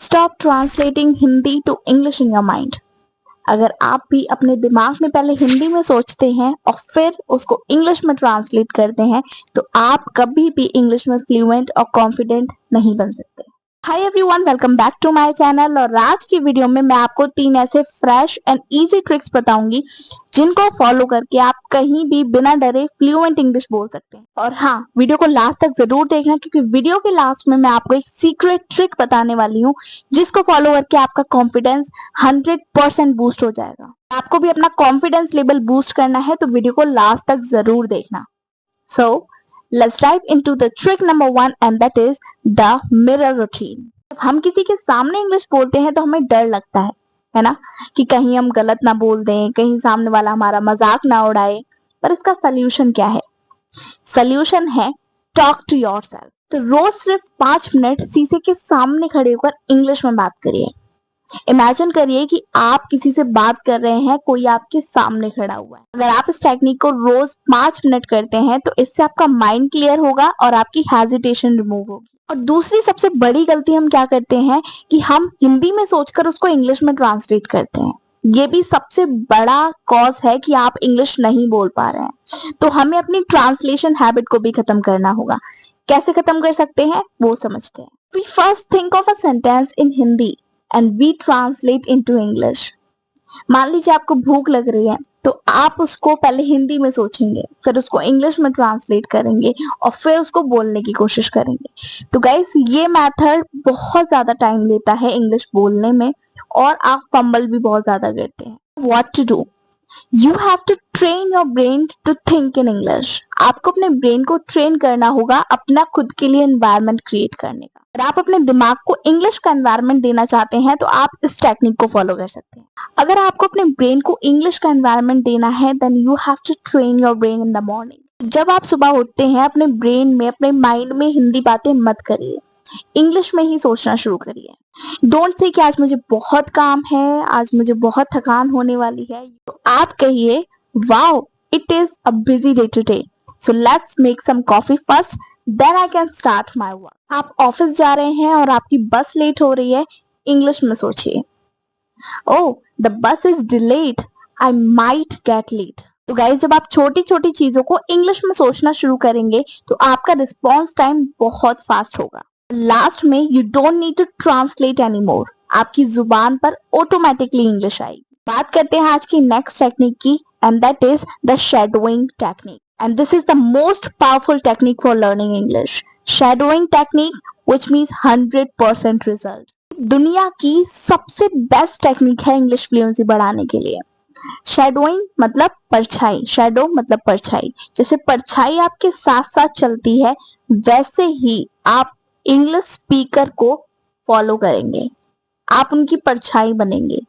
Stop translating Hindi to English in your mind. अगर आप भी अपने दिमाग में पहले हिंदी में सोचते हैं और फिर उसको इंग्लिश में ट्रांसलेट करते हैं तो आप कभी भी इंग्लिश में फ्लुएंट और कॉन्फिडेंट नहीं बन सकते। Hi everyone, welcome back to my channel. और आज की वीडियो में मैं आपको 3 ऐसे फ्रेश एंड इजी ट्रिक्स बताऊंगी जिनको फॉलो करके आप कहीं भी बिना डरे फ्लुएंट इंग्लिश बोल सकते हैं। और हाँ, वीडियो को लास्ट तक जरूर देखना क्योंकि वीडियो के लास्ट में मैं आपको एक सीक्रेट ट्रिक बताने वाली हूँ जिसको फॉलो करके आपका कॉन्फिडेंस 100% बूस्ट हो जाएगा। आपको भी अपना कॉन्फिडेंस लेवल बूस्ट करना है तो वीडियो को लास्ट तक जरूर देखना। So let's dive into the trick number 1 and that is the mirror routine. जब हम किसी के सामने इंग्लिश बोलते हैं तो हमें डर लगता है ना, कि कहीं हम गलत ना बोल दें, कहीं सामने वाला हमारा मजाक ना उड़ाए। पर इसका सल्यूशन क्या है? सल्यूशन है टॉक टू योरसेल्फ। तो रोज सिर्फ 5 मिनट शीशे के सामने खड़े होकर इंग्लिश में बात करिए। इमेजिन करिए कि आप किसी से बात कर रहे हैं, कोई आपके सामने खड़ा हुआ है। अगर आप इस टेक्निक को रोज 5 मिनट करते हैं तो इससे आपका माइंड क्लियर होगा और आपकी हेजिटेशन रिमूव होगी। और दूसरी सबसे बड़ी गलती हम क्या करते हैं कि हम हिंदी में सोचकर उसको इंग्लिश में ट्रांसलेट करते हैं। ये भी सबसे बड़ा कॉज है कि आप इंग्लिश नहीं बोल पा रहे हैं। तो हमें अपनी ट्रांसलेशन हैबिट को भी खत्म करना होगा। कैसे खत्म कर सकते हैं वो समझते हैं। We first think of a sentence in Hindi and we translate into English. मान लीजिए आपको भूख लग रही है तो आप उसको पहले हिंदी में सोचेंगे, फिर उसको इंग्लिश में ट्रांसलेट करेंगे और फिर उसको बोलने की कोशिश करेंगे। तो गाइस, ये मेथड बहुत ज्यादा टाइम लेता है इंग्लिश बोलने में और आप फंबल भी बहुत ज्यादा करते हैं। What to do? You have to train your brain to think in English. आपको अपने ब्रेन को ट्रेन करना होगा अपना खुद के लिए एनवायरनमेंट क्रिएट करने का। अगर आप अपने दिमाग को इंग्लिश का एनवायरनमेंट देना चाहते हैं तो आप इस टेक्निक को फॉलो कर सकते हैं। अगर आपको अपने ब्रेन को इंग्लिश का एनवायरनमेंट देना है then you have to train your brain in the morning. जब आप सुबह उठते हैं अपने ब्रेन में, अपने माइंड में हिंदी बातें मत करिए, इंग्लिश में ही सोचना शुरू करिए। डोंट से कि आज मुझे बहुत काम है, आज मुझे बहुत थकान होने वाली है। तो आप कहिए, wow it is a busy day today, so let's make some coffee first then I can start my work. आप ऑफिस जा रहे हैं और आपकी बस लेट हो रही है, इंग्लिश में सोचिए, oh the bus is delayed, I might get late. तो गाइस, जब आप छोटी छोटी चीजों को इंग्लिश में सोचना शुरू करेंगे तो आपका रिस्पॉन्स टाइम बहुत फास्ट होगा। लास्ट में you don't need to translate any more, आपकी जुबान पर ऑटोमेटिकली इंग्लिश आएगी। बात करते हैं आज की नेक्स्ट टेक्निक की and that is the shadowing technique. And this is the most powerful technique for learning English. Shadowing technique which means 100% result. दुनिया की सबसे बेस्ट टेक्निक है इंग्लिश फ्लुएंसी बढ़ाने के लिए। शैडोइंग मतलब परछाई, शैडो मतलब परछाई। जैसे परछाई आपके साथ साथ चलती है वैसे ही आप इंग्लिश स्पीकर को फॉलो करेंगे, आप उनकी परछाई बनेंगे,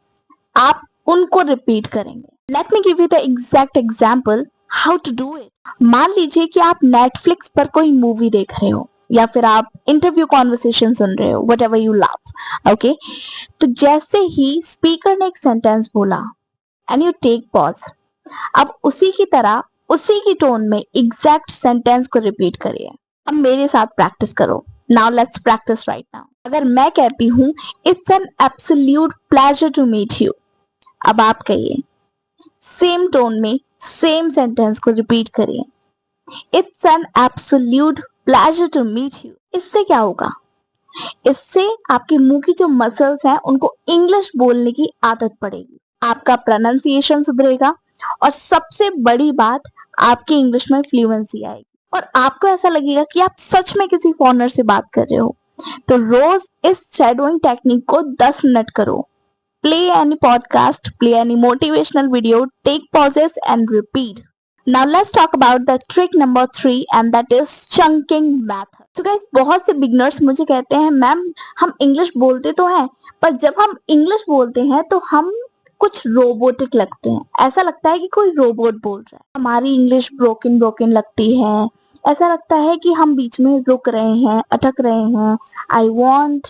आप उनको रिपीट करेंगे। Let me give you the exact example how to do it. मान लीजिए कि आप नेटफ्लिक्स पर कोई मूवी देख रहे हो या फिर आप इंटरव्यू कॉन्वर्सेशन सुन रहे हो, व्हाटएवर यू लव, ओके। तो जैसे ही स्पीकर ने एक सेंटेंस बोला एंड यू टेक पॉज, अब उसी की तरह उसी की टोन में एग्जैक्ट सेंटेंस को रिपीट करिए। अब मेरे साथ प्रैक्टिस करो। Now let's practice right now. अगर मैं कहती हूँ it's an absolute pleasure to meet you, अब आप कहिए सेम टोन में सेम सेंटेंस को रिपीट करिए, it's an absolute pleasure to meet you. इससे क्या होगा? इससे आपके मुंह की जो मसल्स हैं उनको इंग्लिश बोलने की आदत पड़ेगी, आपका प्रोनाउंसिएशन सुधरेगा और सबसे बड़ी बात, आपकी इंग्लिश में फ्लुएंसी आएगी और आपको ऐसा लगेगा कि आप सच में किसी फॉरेनर से बात कर रहे हो। तो रोज इस शैडोइंग टेक्निक को 10 मिनट करो। Play any podcast, play any motivational video, take pauses and repeat. Now let's talk about the trick number 3 and that is chunking method. So guys, बहुत से बिगनर्स मुझे कहते हैं मैम हम इंग्लिश बोलते तो हैं पर जब हम इंग्लिश बोलते हैं तो हम कुछ रोबोटिक लगते हैं, ऐसा लगता है कि कोई रोबोट बोल रहा है, हमारी इंग्लिश ब्रोकन ब्रोकन लगती है, ऐसा लगता है कि हम बीच में रुक रहे हैं, अटक रहे हैं। I want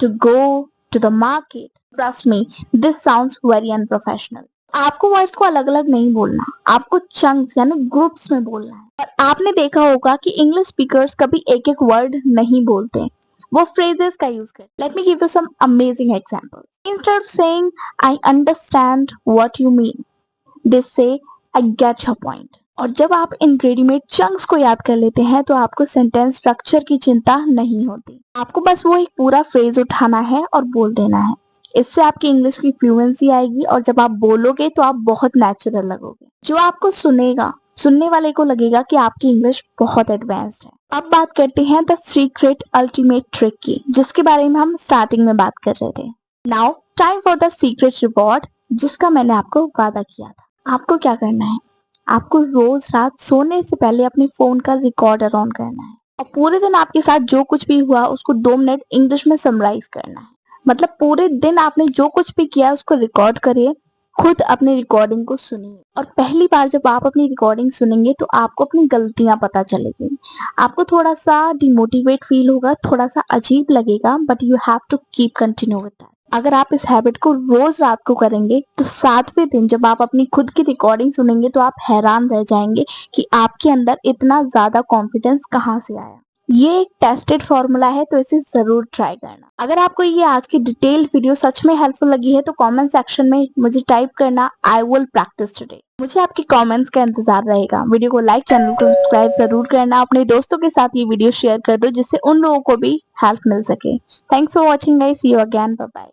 to go to the market, trust me this sounds very unprofessional. आपको वर्ड्स को अलग अलग नहीं बोलना, आपको चंक्स यानी ग्रुप्स में बोलना है। और आपने देखा होगा कि इंग्लिश स्पीकर्स कभी एक एक वर्ड नहीं बोलते, वो phrases का यूज कर. Let me give you some amazing examples. Instead of saying I understand what you mean, they say I get your point. और जब आप इन रेडीमेड चंक्स को याद कर लेते हैं तो आपको सेंटेंस स्ट्रक्चर की चिंता नहीं होती. आपको बस वो एक पूरा फ्रेज उठाना है और बोल देना है. इससे आपकी इंग्लिश की फ्लुएंसी आएगी और जब आप बोलोगे तो आप बहुत नेचुरल लगोगे. जो आपको सुनेगा, सुनने वाले को लगेगा कि आपकी इंग्लिश बहुत एडवांस्ड है. अब बात करते हैं द सीक्रेट अल्टीमेट ट्रिक की, जिसके बारे में हम स्टार्टिंग में बात कर रहे थे. Now time for the secret reward, जिसका मैंने आपको वादा किया था. आपको क्या करना है? आपको रोज रात सोने से पहले अपने फोन का रिकॉर्डर ऑन करना है और पूरे दिन आपके साथ जो कुछ भी हुआ उसको 2 मिनट इंग्लिश में समराइज करना है. मतलब पूरे दिन आपने जो कुछ भी किया उसको रिकॉर्ड करिए, खुद अपनी रिकॉर्डिंग को सुनिए और पहली बार जब आप अपनी रिकॉर्डिंग सुनेंगे तो आपको अपनी गलतियां पता चलेगी. आपको थोड़ा सा डिमोटिवेट फील होगा, थोड़ा सा अजीब लगेगा, but you have to keep continue with that. अगर आप इस हैबिट को रोज रात को करेंगे तो 7वें दिन जब आप अपनी खुद की रिकॉर्डिंग सुनेंगे तो आप हैरान रह जाएंगे कि आपके अंदर इतना ज्यादा कॉन्फिडेंस कहाँ से आया. ये एक टेस्टेड फॉर्मूला है तो इसे जरूर ट्राई करना. अगर आपको ये आज की डिटेल्ड वीडियो सच में हेल्पफुल लगी है तो कमेंट सेक्शन में मुझे टाइप करना आई विल प्रैक्टिस टुडे. मुझे आपके कमेंट्स का इंतजार रहेगा. वीडियो को लाइक, चैनल को सब्सक्राइब जरूर करना. अपने दोस्तों के साथ ये वीडियो शेयर कर दो जिससे उन लोगों को भी हेल्प मिल सके. Thanks for watching guys. See you again. Bye bye.